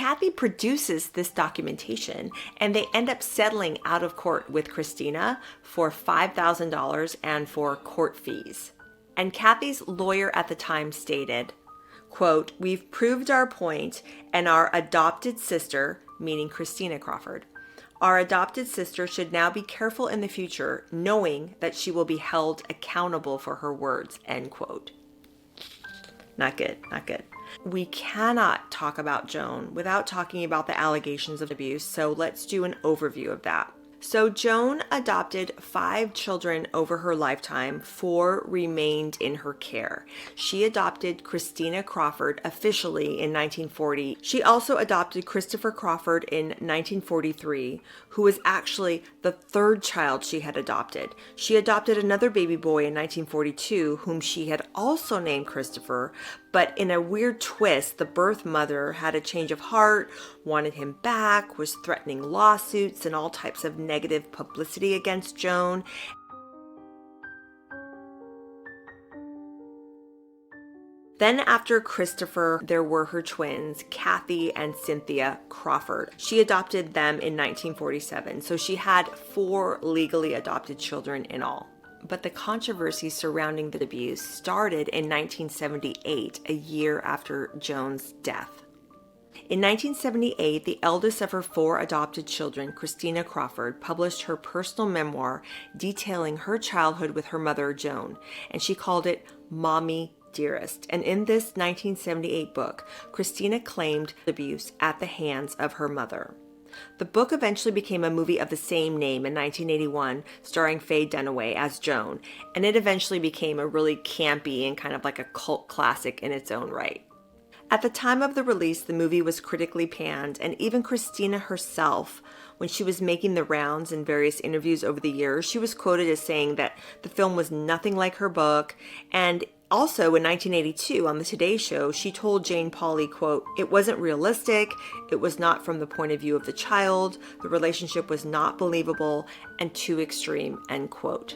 Kathy produces this documentation, and they end up settling out of court with Christina for $5,000 and for court fees. And Kathy's lawyer at the time stated, quote, "We've proved our point, and our adopted sister," meaning Christina Crawford, "our adopted sister should now be careful in the future, knowing that she will be held accountable for her words," end quote. Not good, not good. We cannot talk about Joan without talking about the allegations of abuse, so let's do an overview of that. So Joan adopted 5 children over her lifetime. 4 remained in her care. She adopted Christina Crawford officially in 1940. She also adopted Christopher Crawford in 1943, who was actually the 3rd child she had adopted. She adopted another baby boy in 1942, whom she had also named Christopher, but in a weird twist, the birth mother had a change of heart, wanted him back, was threatening lawsuits and all types of negative publicity against Joan. Then after Christopher, there were her twins, Kathy and Cynthia Crawford. She adopted them in 1947, so she had 4 legally adopted children in all. But the controversy surrounding the abuse started in 1978, a year after Joan's death. In 1978, the eldest of her 4 adopted children, Christina Crawford, published her personal memoir detailing her childhood with her mother, Joan, and she called it Mommy Dearest. And in this 1978 book, Christina claimed abuse at the hands of her mother. The book eventually became a movie of the same name in 1981, starring Faye Dunaway as Joan, and it eventually became a really campy and kind of like a cult classic in its own right. At the time of the release, the movie was critically panned, and even Christina herself, when she was making the rounds in various interviews over the years, she was quoted as saying that the film was nothing like her book. And also in 1982 on the Today Show, she told Jane Pauley, quote, "It wasn't realistic, it was not from the point of view of the child, the relationship was not believable and too extreme," end quote.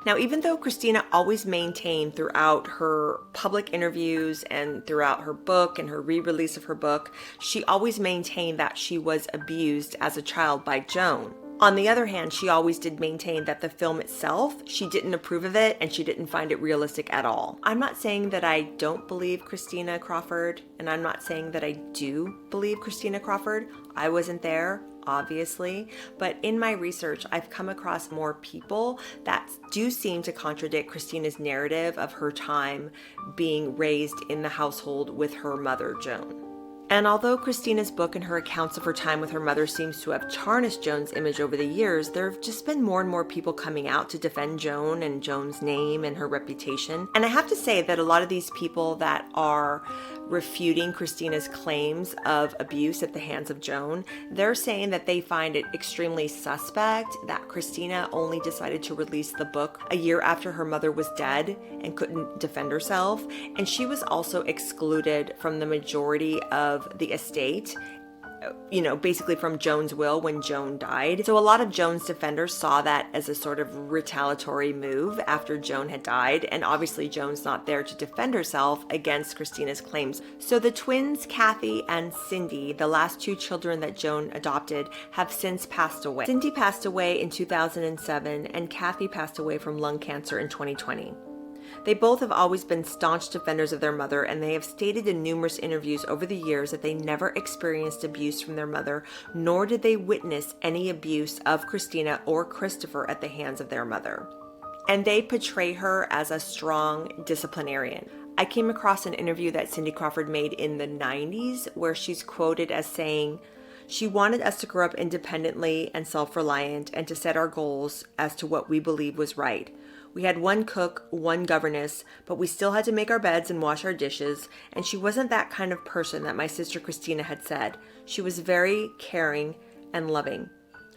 Now, even though Christina always maintained throughout her public interviews and throughout her book and her re-release of her book, she always maintained that she was abused as a child by Joan. On the other hand, she always did maintain that the film itself, she didn't approve of it and she didn't find it realistic at all. I'm not saying that I don't believe Christina Crawford, and I'm not saying that I do believe Christina Crawford. I wasn't there, obviously, but in my research, I've come across more people that do seem to contradict Christina's narrative of her time being raised in the household with her mother, Joan. And although Christina's book and her accounts of her time with her mother seems to have tarnished Joan's image over the years, there have just been more and more people coming out to defend Joan and Joan's name and her reputation. And I have to say that a lot of these people that are refuting Christina's claims of abuse at the hands of Joan, they're saying that they find it extremely suspect that Christina only decided to release the book a year after her mother was dead and couldn't defend herself. And she was also excluded from the majority of the estate, basically from Joan's will when Joan died. So a lot of Joan's defenders saw that as a sort of retaliatory move after Joan had died, and obviously Joan's not there to defend herself against Christina's claims. So the twins, Kathy and Cindy, the last 2 children that Joan adopted, have since passed away. Cindy passed away in 2007, and Kathy passed away from lung cancer in 2020. They both have always been staunch defenders of their mother, and they have stated in numerous interviews over the years that they never experienced abuse from their mother, nor did they witness any abuse of Christina or Christopher at the hands of their mother. And they portray her as a strong disciplinarian. I came across an interview that Cindy Crawford made in the 90s where she's quoted as saying, "She wanted us to grow up independently and self-reliant and to set our goals as to what we believe was right. We had one cook, one governess, but we still had to make our beds and wash our dishes, and she wasn't that kind of person that my sister Christina had said. She was very caring and loving.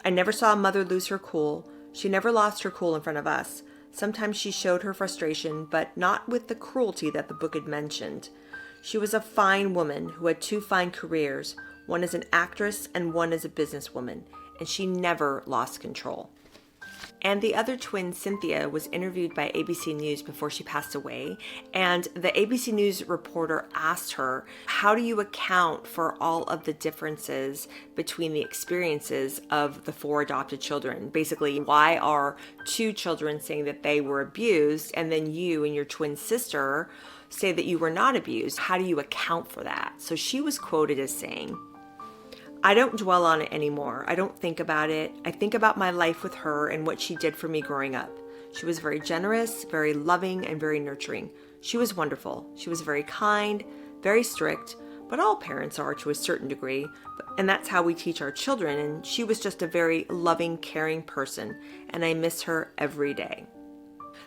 I never saw a mother lose her cool. She never lost her cool in front of us. Sometimes she showed her frustration, but not with the cruelty that the book had mentioned. She was a fine woman who had 2 fine careers, one as an actress and one as a businesswoman, and she never lost control." And the other twin, Cynthia, was interviewed by ABC News before she passed away. And the ABC News reporter asked her, how do you account for all of the differences between the experiences of the 4 adopted children? Basically, why are 2 children saying that they were abused and then you and your twin sister say that you were not abused? How do you account for that? So she was quoted as saying, I don't dwell on it anymore. I don't think about it. I think about my life with her and what she did for me growing up. She was very generous, very loving, and very nurturing. She was wonderful. She was very kind, very strict, but all parents are to a certain degree, and that's how we teach our children, and she was just a very loving, caring person, and I miss her every day.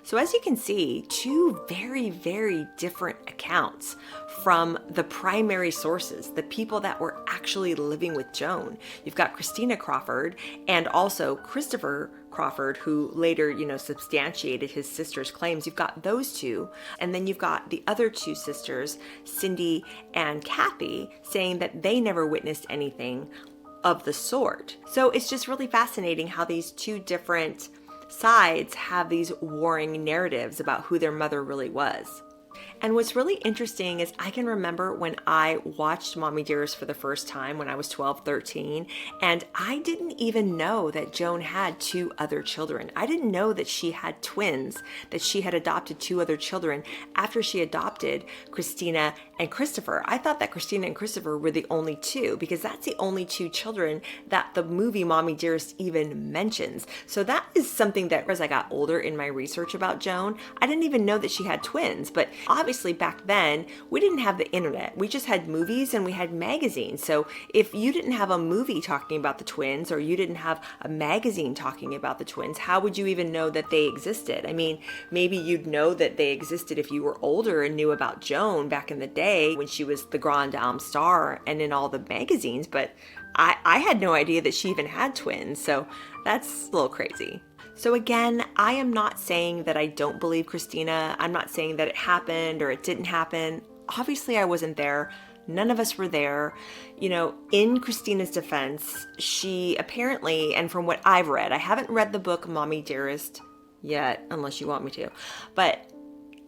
So as you can see, 2 very, very different accounts from the primary sources, the people that were actually living with Joan. You've got Christina Crawford and also Christopher Crawford, who later, substantiated his sister's claims. You've got those 2. And then you've got the other 2 sisters, Cindy and Kathy, saying that they never witnessed anything of the sort. So it's just really fascinating how these 2 different sides have these warring narratives about who their mother really was. And what's really interesting is I can remember when I watched Mommy Dearest for the first time when I was 12, 13, and I didn't even know that Joan had 2 other children. I didn't know that she had twins, that she had adopted 2 other children after she adopted Christina and Christopher. I thought that Christina and Christopher were the only 2 because that's the only 2 children that the movie Mommy Dearest even mentions. So that is something that as I got older in my research about Joan, I didn't even know that she had twins, but obviously back then we didn't have the internet. We just had movies and we had magazines. So if you didn't have a movie talking about the twins or you didn't have a magazine talking about the twins, how would you even know that they existed? I mean, maybe you'd know that they existed if you were older and knew about Joan back in the day when she was the Grande Dame star and in all the magazines, but I had no idea that she even had twins. So that's a little crazy. So again, I am not saying that I don't believe Christina. I'm not saying that it happened or it didn't happen. Obviously, I wasn't there. None of us were there. In Christina's defense, she apparently, and from what I've read, I haven't read the book Mommy Dearest yet, unless you want me to, but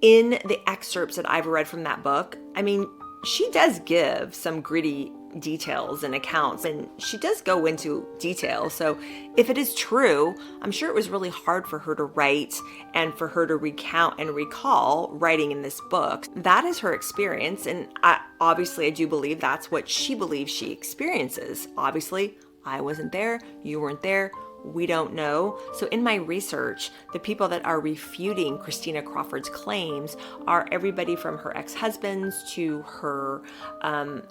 in the excerpts that I've read from that book, I mean, she does give some gritty details and accounts, and she does go into detail. So if it is true, I'm sure it was really hard for her to write and for her to recount and recall writing in this book. That is her experience, and I do believe that's what she believes she experiences. Obviously, I wasn't there, you weren't there, we don't know. So in my research, the people that are refuting Christina Crawford's claims are everybody from her ex-husbands to her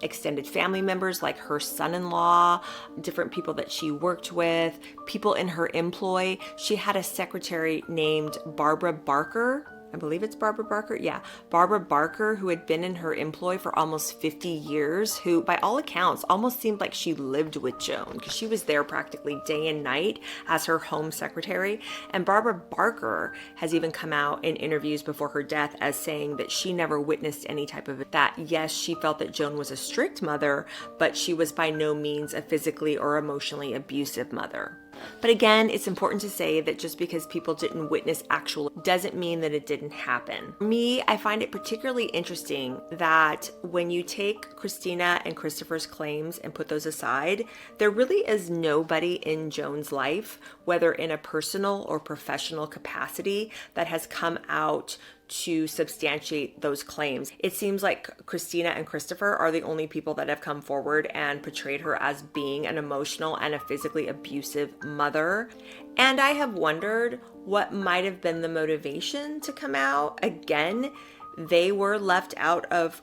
extended family members, like her son-in-law, different people that she worked with, people in her employ. She had a secretary named Barbara Barker. I believe it's Barbara Barker. Yeah, Barbara Barker, who had been in her employ for almost 50 years, who by all accounts almost seemed like she lived with Joan because she was there practically day and night as her home secretary. And Barbara Barker has even come out in interviews before her death as saying that she never witnessed any type of that. Yes, she felt that Joan was a strict mother, but she was by no means a physically or emotionally abusive mother. But again, it's important to say that just because people didn't witness actual doesn't mean that it didn't happen. For me, I find it particularly interesting that when you take Christina and Christopher's claims and put those aside, there really is nobody in Joan's life, whether in a personal or professional capacity, that has come out to substantiate those claims. It seems like Christina and Christopher are the only people that have come forward and portrayed her as being an emotional and a physically abusive mother. And I have wondered what might have been the motivation to come out. Again, they were left out of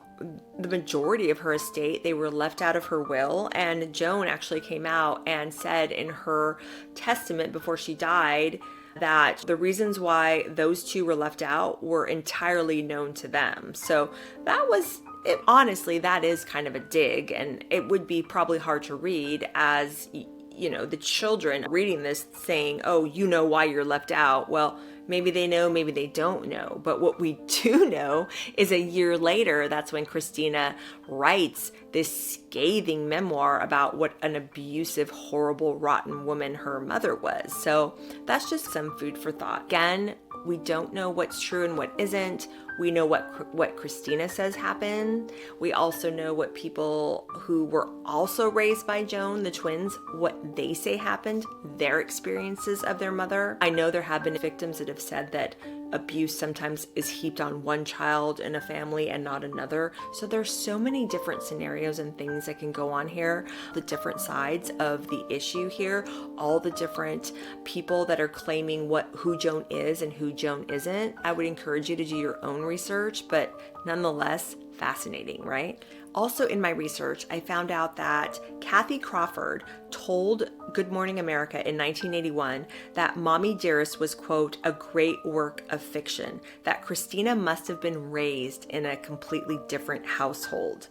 the majority of her estate. They were left out of her will, and Joan actually came out and said in her testament before she died that the reasons why those 2 were left out were entirely known to them. So that was, honestly, that is kind of a dig, and it would be probably hard to read as, the children reading this saying, oh, you know why you're left out. Well, Maybe they know, maybe they don't know. But what we do know is a year later, that's when Christina writes this scathing memoir about what an abusive, horrible, rotten woman her mother was. So that's just some food for thought. Again, we don't know what's true and what isn't. We know what Christina says happened. We also know what people who were also raised by Joan, the twins, what they say happened, their experiences of their mother. I know there have been victims that have said that abuse sometimes is heaped on one child in a family and not another. So there's so many different scenarios and things that can go on here, the different sides of the issue here, all the different people that are claiming who Joan is and who Joan isn't. I would encourage you to do your own research, but nonetheless, fascinating, right? Also in my research, I found out that Kathy Crawford told Good Morning America in 1981 that Mommy Dearest was, quote, a great work of fiction, that Christina must have been raised in a completely different household.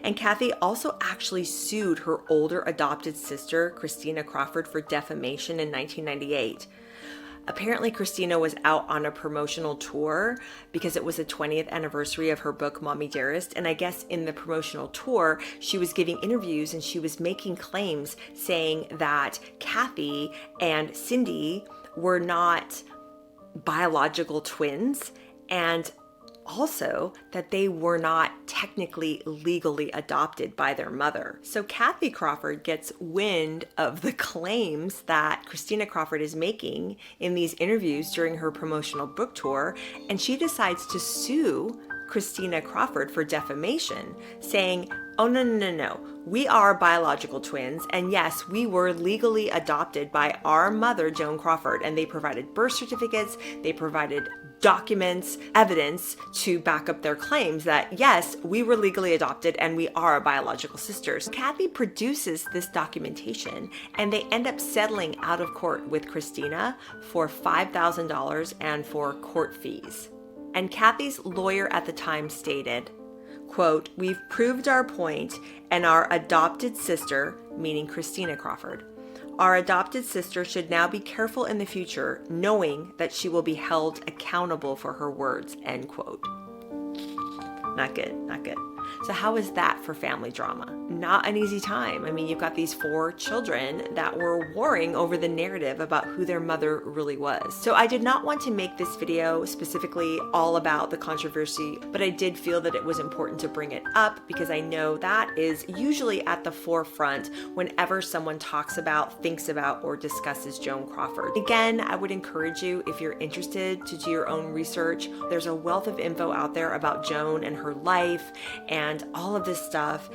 And Kathy also actually sued her older adopted sister, Christina Crawford, for defamation in 1998. Apparently, Christina was out on a promotional tour because it was the 20th anniversary of her book, Mommy Dearest. And I guess in the promotional tour, she was giving interviews and she was making claims saying that Kathy and Cindy were not biological twins, and also that they were not technically legally adopted by their mother. So Kathy Crawford gets wind of the claims that Christina Crawford is making in these interviews during her promotional book tour, and she decides to sue Christina Crawford for defamation, saying, oh, no. We are biological twins, and yes, we were legally adopted by our mother, Joan Crawford, and they provided birth certificates, they provided documents, evidence to back up their claims that, yes, we were legally adopted and we are biological sisters. Kathy produces this documentation, and they end up settling out of court with Christina for $5,000 and for court fees. And Kathy's lawyer at the time stated, quote, we've proved our point, and our adopted sister, meaning Christina Crawford, our adopted sister should now be careful in the future, knowing that she will be held accountable for her words, end quote. Not good. So how is that for family drama? Not an easy time. I mean, you've got these 4 children that were warring over the narrative about who their mother really was. So I did not want to make this video specifically all about the controversy, but I did feel that it was important to bring it up because I know that is usually at the forefront whenever someone talks about, thinks about, or discusses Joan Crawford. Again, I would encourage you, if you're interested, to do your own research. There's a wealth of info out there about Joan and her life and all of this stuff.